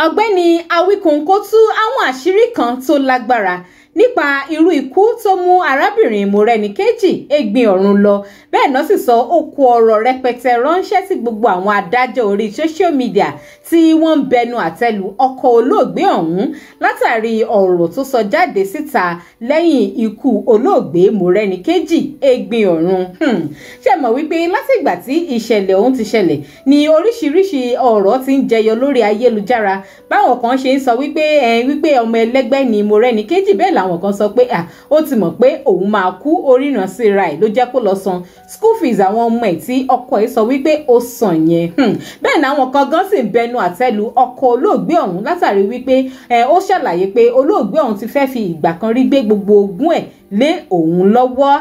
Ọ̀gbẹ́ni Awíkonko tú àwọn àṣírí kan tó lágbára nípa irú ikú tó mú arábìnrin Mọ́rẹ́níkẹ́jì Ẹ̀gbin ọ̀run lọ. Bẹ́ẹ̀ náà sì sọ ó kó ọ̀rọ̀ rẹpẹtẹ ránṣẹ́ sí gbogbo àwọn adájọ́ orí social media tí wọ́n ń bẹnu àtẹ́lu ọkọ olóògbé ọ̀hún látàrí ọ̀rọ̀ tó sọ jáde síta lẹ́yìn ikú olóògbé Mọ́rẹ́níkẹ́jì Ẹ̀gbin ọ̀run. Ṣé mọ̀ wípé látìgbà tí ìṣẹ̀lẹ̀ ọ̀hún ti ṣẹlẹ̀ ni oríṣiríṣi ọ̀rọ̀ ti ń jẹyọ lórí ayélujára. Báwọn kan ṣe ń sọ wípé ọmọ ẹlẹ́gbẹ́ ni Mọ́rẹ́níkẹ́jì, bẹ́ẹ̀ làwọn kan sọ pé ó ti mọ̀ pé òun máa kú, oríran síra ẹ̀ ló jẹ́ kó lọ san school fees àwọn ọmọ ẹ̀ tí ọkọ ẹ̀ sọ wípé ó san yẹn. Bẹ́ẹ̀ ni àwọn kan gan sì ń bẹnu àtẹ́lu ọkọ olóògbé ọ̀hún látàrí wípé ó ṣàlàyé pé olóògbé ọ̀hún ti fẹ́ fi ìgbà kan rí gbé gbogbo ogún ẹ̀ lé òun lọ́wọ́.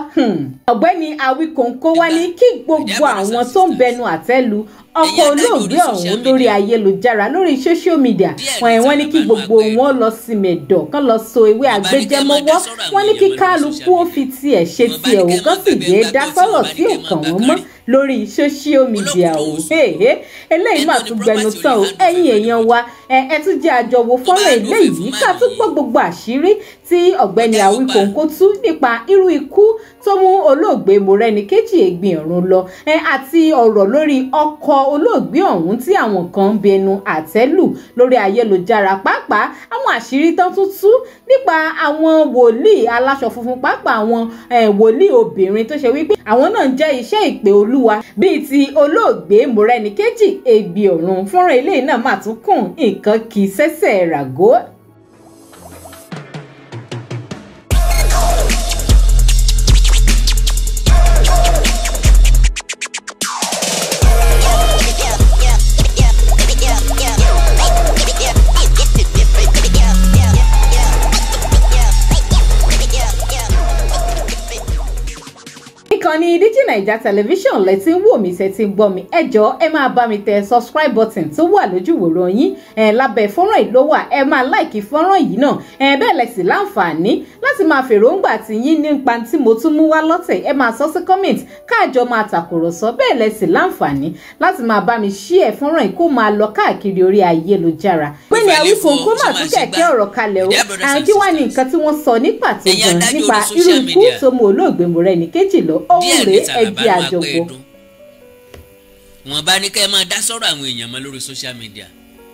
Ọ̀gbẹ́ni Awíkonko wá ní kí gbogbo àwọn tó ń bẹnu àtẹ́lu ọkọ olóògbé ọ̀hún lórí ayélujára lórí social media wọ́n ní kí gbogbo wọn lọ sí mẹ̀dọ̀ kán lọ so ewé àgbéjẹmọ́wọ́. Wọ́n ní kí kálukú ó fi tiẹ̀ ṣe tiẹ̀ òun kan sì gbé dá sọ́rọ̀ tí ò kàn wọ́n mọ́ lórí social media o. Eléyìí máa tún gbẹnu tán o. Ẹ̀yin èèyàn wa ẹ tún jẹ́ àjọwò fọ́nrán eléyìí ká tún gbọ́ gbogbo àṣírí tí ọ̀gbẹ́ni Awíkonko tú nípa irú ikú tó mú olóògbé Mọ́rẹ́níkẹ́jì Ẹ̀gbin ọ̀run lọ àti ọ̀rọ̀ lórí ọkọ olóògbé ọ̀hún tí àwọn kan ń bẹnu àtẹ́lù lórí ayélujára. Pàápàá àwọn àṣírí tán tún tú nípa àwọn wòlíì aláṣọ funfun, pàápàá àwọn wòlíì obìnrin tó ṣe wípé àwọn náà ń jẹ́ iṣẹ́ ìpè Olúwa bíi ti olóògbé Mọ́rẹ́níkẹ́jì Ẹ̀gbin ọ̀run. Fọ́nrán eléyìí náà máa tún kùn nǹkan kì í ṣẹ̀ṣẹ̀ ràgó. Ìkànnì Digi-Naija Television lẹ ti ń wò mí ṣe ti ń gbọ́ mi. Ẹ jọ̀ọ́ ẹ máa bá mi tẹ subscribe button tó wà lójú ìwòran yín lábẹ́ fọ́nrán yìí ló wà. Ẹ máa like fọ́nrán yìí náà. Bẹ́ẹ̀ lẹ sì láǹfààní láti máa fèròǹgbà tí yín nípa tí mo tún mú wá lọ́tẹ̀. Ẹ máa sọ sí comment káàjọ máa tàkùrọ̀sọ. Bẹ́ẹ̀ lẹ sì láǹfààní láti máa bá mi share fọ́nrán yìí kó máa lọ káàkiri orí ayélujára. Ọ̀gbẹ́ni Awíkonko máa tún kẹ̀kẹ́ ọ̀rọ̀ kalẹ̀ o. Kí wá ní nǹkan tí wọ́n sọ ní pàtó gan nípa irú ikú tó mú olóògbé Mọ́rẹ́níkẹ́jì lọ. Ẹgbẹ́ àjọpọ̀. Wọ́n bá ní kẹ́ ẹ máa dá sọ̀rọ̀ àwọn èèyàn mọ́ lórí social media.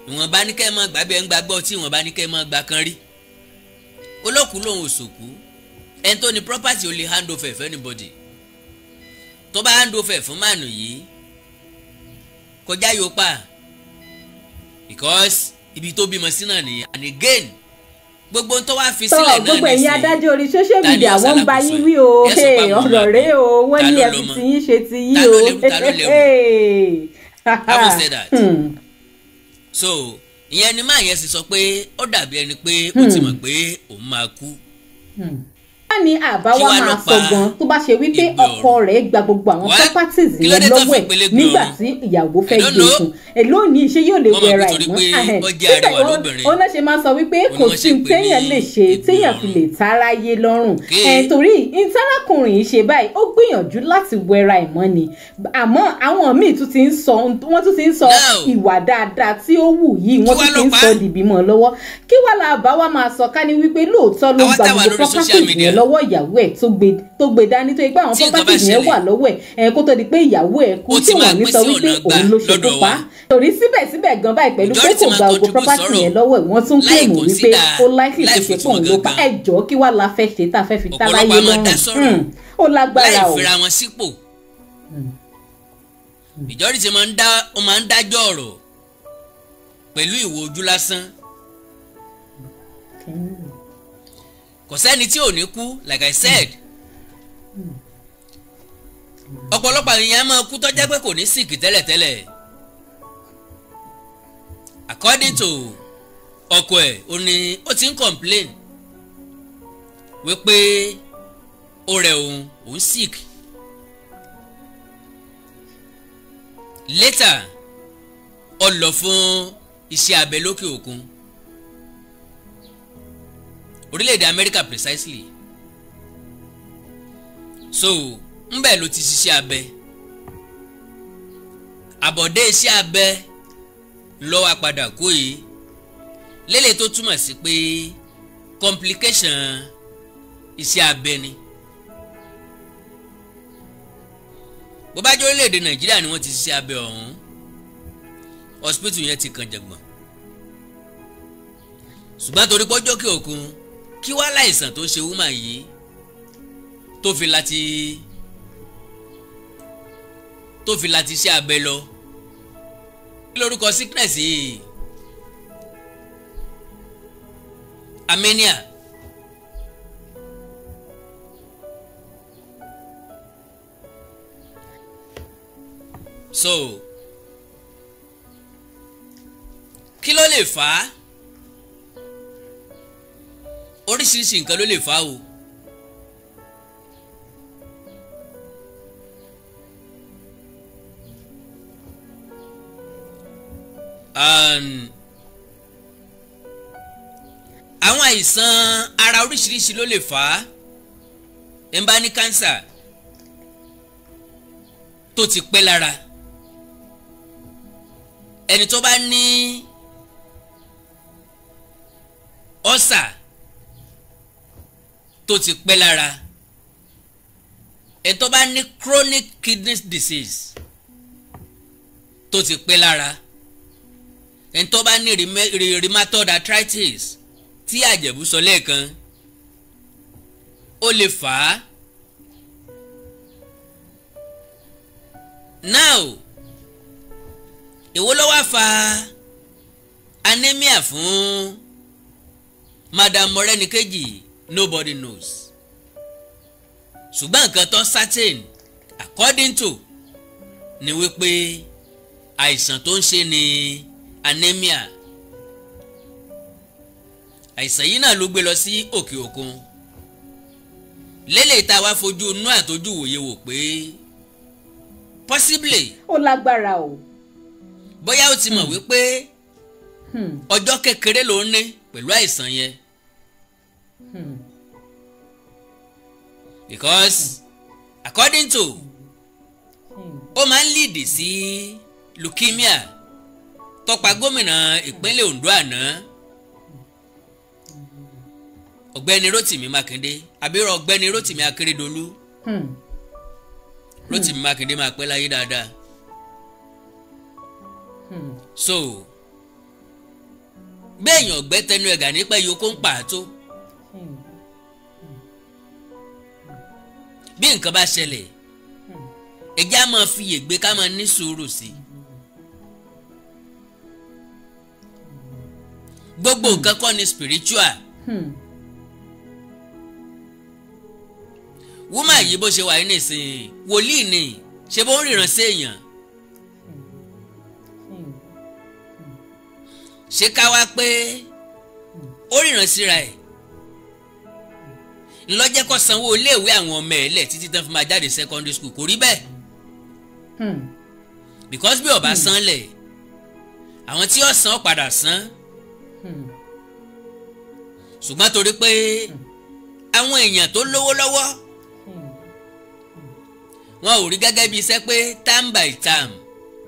Wọ́n bá ní kẹ́ ẹ máa gbàgbé ń gbàgbọ́ tí wọ́n bá ní kẹ́ ẹ máa gbà kan rí. Olókùú lòun ò sòkú. Ẹni tó ní property ò lè hand over for anybody. Tó bá hand over fún mànù yìí kọjá yóò pa. Because ibi tó bímọ sí náà nìyẹn. And again gbogbo tó wá fi sílẹ̀ náà ní sí. Gbogbo ẹ̀yin adájọ́ orí social media wọ́n ń bá yín wí o. Ọ̀rọ̀ rẹ o, wọ́n ní ẹ̀fì tí yín ṣe ti yí o. Having said that, so ìyẹn ni máa yẹn sì sọ pé ó dàbí ẹni pé ó ti mọ̀ pé òun máa kú. Wọ́n ní àbáwá máa sọ gan tó bá ṣe wípé ọkọ rẹ̀ gba gbogbo àwọn properties yẹn lọ́wọ́ ẹ̀ nígbà tí ìyàwó fẹ́ gbé fún ẹ̀ lónìí ṣé yóò lè wẹra ẹ̀ mọ́. Ó náà ṣe máa sọ wípé kò sí téèyàn lè ṣe téèyàn fi lè táráyé lọ́rùn. Torí ìtarákùnrin yìí ṣe báyìí ó gbìyànjú láti wẹra ẹ̀ mọ́ ni. Àmọ́ àwọn míì tún ti ń sọ ìwà dáadáa tí ó wù yìí wọ́n tún ti ń sọ dìbìmọ̀ lọ́wọ́. Kí wá la àbáwá máa sọ ká ní wípé lóòótọ́ ló gba gbogbo properties yẹn lọ́wọ́ ìyàwó ẹ̀ tó gbé dání tó yẹ pé àwọn properties yẹn wà lọ́wọ́ ẹ̀ kó tó di pé ìyàwó ẹ̀ kú tí wọ́n ní sọ wípé òun ló ṣe tó pa. Torí síbẹ̀síbẹ̀ gan báyìí pẹ̀lú pé kò gba gbogbo property yẹn lọ́wọ́ ẹ̀ wọ́n tún claim wípé ó likely tó ṣe pọ̀ ló pa. Ẹ jọ̀ọ́ kí wá la fẹ́ ṣe tá a fẹ́ fi táláyé lọ́rùn. Ó lágbára o. Láì fira wọn sípò. Ìjọ́rí ti máa ń dájọ́ ọ̀rọ̀ pẹ̀lú ìwò ojú lásán. Kò sẹ́ni tí ò ní kú like I said. Ọ̀pọ̀lọpọ̀ èèyàn máa kú tó jẹ́ pé kò ní sick tẹ́lẹ̀tẹ́lẹ̀. According to ọkọ ẹ̀ ó ti ń complain wípé ó rẹ̀ òun sick. Later ó lọ fún iṣẹ́ abẹ lókè òkun. Orílẹ̀-èdè Amẹ́ríkà precisely. So ńbẹ̀ ló ti ṣiṣẹ́ abẹ. Àbọ̀dé iṣẹ́ abẹ ló wá padà kú yìí lélẹ̀ tó túmọ̀ sí pé complication iṣẹ́ abẹ ni. bó bá jẹ́ orílẹ̀-èdè Nàìjíríà ni wọ́n ti ṣiṣẹ́ abẹ ọ̀hún hospital yẹn ti kàn jẹ̀gbọ̀n. ṣùgbọ́n torí pọ́jọ́ kí òkun kí wá láìsàn tó ṣe woman yìí tó fi láti ṣe abẹ lọ. kí lórúkọ sickness yìí? anemia. so kí ló lè fà á? oríṣiríṣi nǹkan ló lè fà á o. àwọn àìsàn ara oríṣiríṣi ló lè fà á. ẹ̀ ń bá ní kánsà tó ti pẹ́ lára, ẹni tó bá ní ọ́sà tó ti pẹ́ lára, ẹni tó bá ní chronic kidney disease tó ti pẹ́ lára, ẹni tó bá ní rheumatoid arthritis tí Àjẹ̀bú sọ lẹ́ẹ̀kan, ó lè fà á. now èwo ló wá fa anemia fún Madam Morenikeji? Nobody knows. ṣùgbọ́n nǹkan tó certain according to ni wípé àìsàn tó ń ṣe ni anemia. àìsàn yìí náà ló gbé lọ sí òkè òkun. lélẹ̀ tá a wá fojú inú àtọ́jú wòye wò pé possibly ó lágbára o. bóyá ó ti mọ̀ wípé ọjọ́ kékeré ló ń ní pẹ̀lú àìsàn yẹn. because according to ó máa ń lead sí leukemia tó pa gómìnà ìpínlẹ̀ Ondo àná ọ̀gbẹ́ni Rotimi Makinde àbírọ̀ ọ̀gbẹ́ni Rotimi Akeredolu. Rotimi Makinde máa pẹ́ láyé dáadáa. so béèyàn ọ̀gbẹ́ tẹnu ẹ̀gà nípa ìyókò ń pàtó. bí nǹkan bá ṣẹlẹ̀ ẹ̀jẹ̀ á máa fi yègbé ká máa ní sùúrù sí i. gbogbo nǹkan kọ́ ni spiritual. woman yìí bó ṣe wà ní ìsìn wòlíì ni ṣe bó ń ríran sí èèyàn. ṣé ká wá pé ó ríran síra ẹ̀ ńlọ́jẹ́ kó sanwó iléèwé àwọn ọmọ ẹ̀ lẹ̀ títí tán fi máa jáde secondary school? kò rí bẹ́ẹ̀. because bí ọba san lẹ̀ àwọn tí ó san padà san. ṣùgbọ́n torí pé àwọn èèyàn tó lówó lọ́wọ́ wọn ò rí gẹ́gẹ́ bí iṣẹ́ pé term by term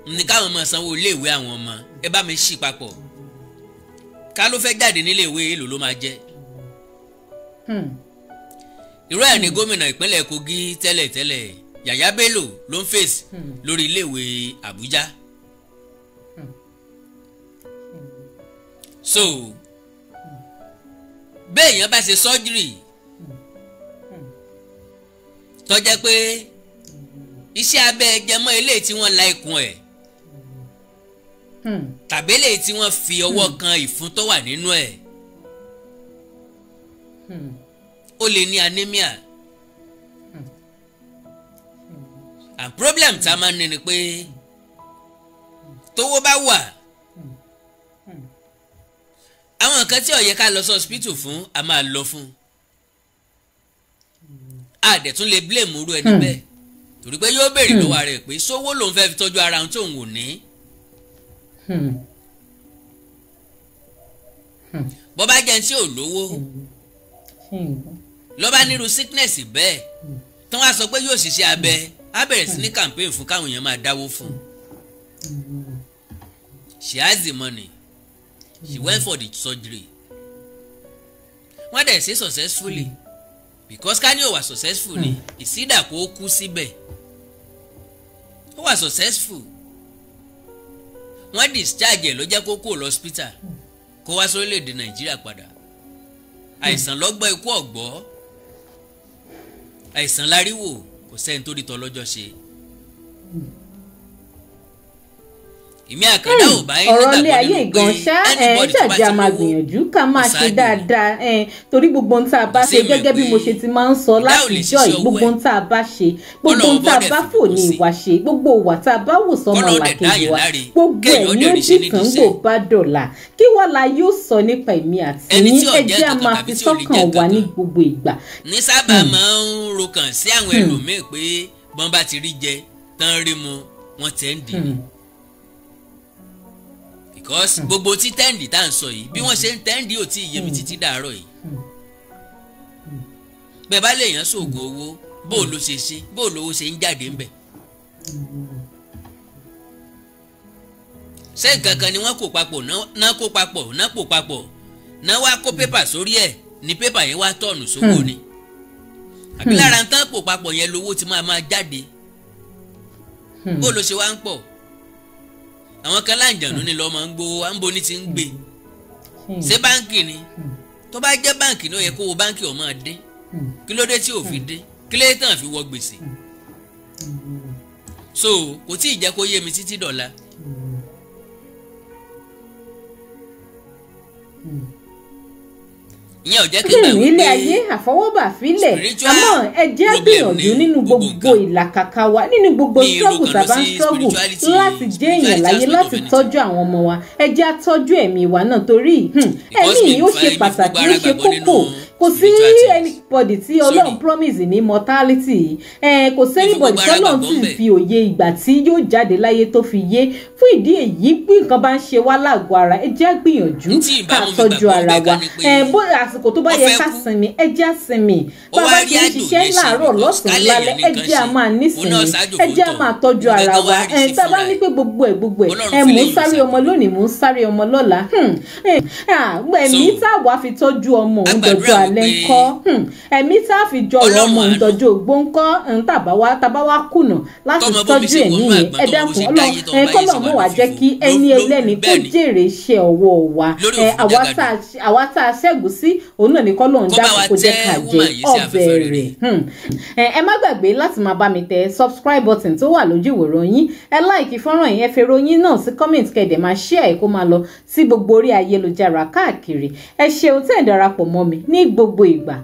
ní káwọn máa sanwó iléèwé àwọn ọmọ. ẹ bá mi ṣí papọ̀ ká ló fẹ́ jáde nílé ìwé èlò ló máa jẹ́. irú ẹ̀ ní gómìnà ìpínlẹ̀ Kogi tẹ́lẹ̀tẹ́lẹ̀ Yàyà Bello ló ń fèsì lórí iléèwé Àbújá. so béèyàn bá ṣe surgery tó jẹ́ pé iṣẹ́ abẹ jẹmọ́ eléyìí tí wọ́n la ikùn ẹ̀ tàbí eléyìí tí wọ́n fi ọwọ́ kan ìfun tó wà nínú ẹ̀ ó lè ní anemia. and problem tá a máa ń ní ni pé tówó bá wà àwọn nǹkan tí ó yẹ ká lọ sí hospital fún a máa lọ fún. a dẹ̀ tún lè blame irú ẹni bẹ́ẹ̀ torí pé yóò béèrè lọ́wọ́ rẹ̀ pé sówó lòun fẹ́ fi tọ́jú ara òun tóun ò ní. bó bá jẹ́ tí ò lówó ló bá nírú sickness bẹ́ẹ̀ tí wọ́n á sọ pé yóò ṣiṣẹ́ abẹ á bẹ̀rẹ̀ sí ní campaign fún káwọn èèyàn máa dáwó fún. she has the money she went for the surgery wọ́n dẹ̀ ṣe successfully because ká ní ó wà successful ni ìsídà kó kú síbẹ̀ ó wà successful wọ́n discharge ẹ̀ ló jẹ́ kó kó lọ hospital kó wá sórílẹ̀-èdè Nàìjíríà padà àìsàn lọ́gbọ́ ikú ọ̀gbọ́ àìsàn láríwò kò sẹ́ni tó rí tọ́ lọ́jọ́ ṣe. Ìmí àkàndá ò bá yín ọ̀rọ̀ ilé ayé gan ṣá ṣàjà máa gbìyànjú ká máa ṣe dáadáa torí gbogbo ohun tá a bá ṣe gẹ́gẹ́ bí mo ṣe ti máa ń sọ láti ìjọ yìí gbogbo ohun tá a bá ṣe gbogbo ohun tá a bá fò ní ìwà ṣe gbogbo ìwà tá a bá wò sọmọ làkejì wa gbogbo ẹ̀ ní ojú kan gbò bá dọ̀là kí wọ́n la yóò sọ nípa èmi àti ní ẹjẹ́ a máa fi sọ́kàn wá ní gbogbo ìgbà. ní sábà máa ń rokàn sí àwọn ẹlòmíì pé bọ́n bá ti rí jẹ tán rí mu wọ́n tẹ́ ń dì í because gbogbo tí tẹ́ǹdì tá à ń sọ yìí bí wọ́n ṣe ń tẹ́ǹdì ò tí ì yé mi títí dàárọ̀ yìí bẹ́ẹ̀ bá lè yàn sóògùn owó bó ló ṣe ṣe bó lówó ṣe ń jáde ń bẹ̀. ṣé nǹkan kan ni wọ́n kó papọ̀ náà kó papọ̀ náà pò papọ̀ náà wá kó pépà sórí ẹ̀ ní pépà yẹn wá tọ̀nù sówó ni àbí lára ń tán pò papọ̀ yẹn lówó ti máa jáde bó ló ṣe wá ń pọ̀ àwọn kan láǹjànú ni lọ́ọ́ máa ń gbowó à ń bo ní ti ń gbé ṣé báǹkì ni tó bá jẹ́ báǹkì ló yẹ kó wo báǹkì ọ̀ máa dín kí ló dé tí ò fi dín kí ló dé tàn fi wọ gbèsè so kò tí ì jẹ́ kó yé mi títí dọ̀la. ìyẹn ò jẹ́ kí n gbà wípé ilé ayé àfọwọ́bà fílẹ̀ àmọ́ ẹ jẹ́ gbìyànjú nínú gbogbo ìlàkàkà wa nínú gbogbo struggle tàbá ń struggle láti jẹ́ èèyàn láyé láti tọ́jú àwọn ọmọ wa ẹ jẹ́ àtọ́jú ẹ̀mí wa náà torí ẹ̀mí yìí ó ṣe pàtàkì ó ṣe kókó kò sí anybody tí Ọlọ́run promise ní mortality kò sí anybody tí Ọlọ́run ti fi òye ìgbà tí yóò jáde láyé tó fi yé fún ìdí èyí bí nǹkan bá ń ṣe wá lágọ̀ọ́ ara ẹ jẹ́ gbìyànjú ká tọ́jú ara wa bó àsìkò tó bá yẹ ká sinmi ẹ jẹ́ á sinmi bá a bá ti ń ṣiṣẹ́ láàárọ̀ lọ́sàn-án lálẹ́ ẹ jẹ́ á máa nísinmi ẹ jẹ́ á máa tọ́jú ara wa tá a bá ní pé gbogbo ẹ̀ mò ń sáré ọmọ lónìí mò ń sáré ọmọ lọ́la ẹ̀mí tá a wá fi tọ́jú ọmọ òun dọ̀jọ́ alẹ́ ńkọ́ ẹ̀mí tá a fi jọrọ̀ ọmọ òun dọ̀jọ́ ògbó ńkọ́ tàbá wá kùnà láti tọ́jú ẹ̀mí yẹn ẹ dákun kọ́lọ̀ mọ́ wá jẹ́ kí ẹni ẹlẹ́ni kó jèrè iṣẹ́ ọwọ́ wa àwa tá a ṣẹ́gun sí òun náà ní kọ́lọ̀ ń dákun kó jẹ́ ká jẹ ọbẹ̀ rẹ̀ ẹ má gbàgbé láti máa bá mi tẹ subscribe button tó wà lójú ìwòran yín ẹ láìkí fọ́nrán yẹn ẹ fèrò yín náà sí comment kẹ̀dẹ̀ máa share ẹ̀ kó máa lọ sí gbogbo orí ayélujára káàkiri ẹ ṣeun tẹ́ ẹ̀ darapọ̀ mọ́ mi ní gbogbo ìgbà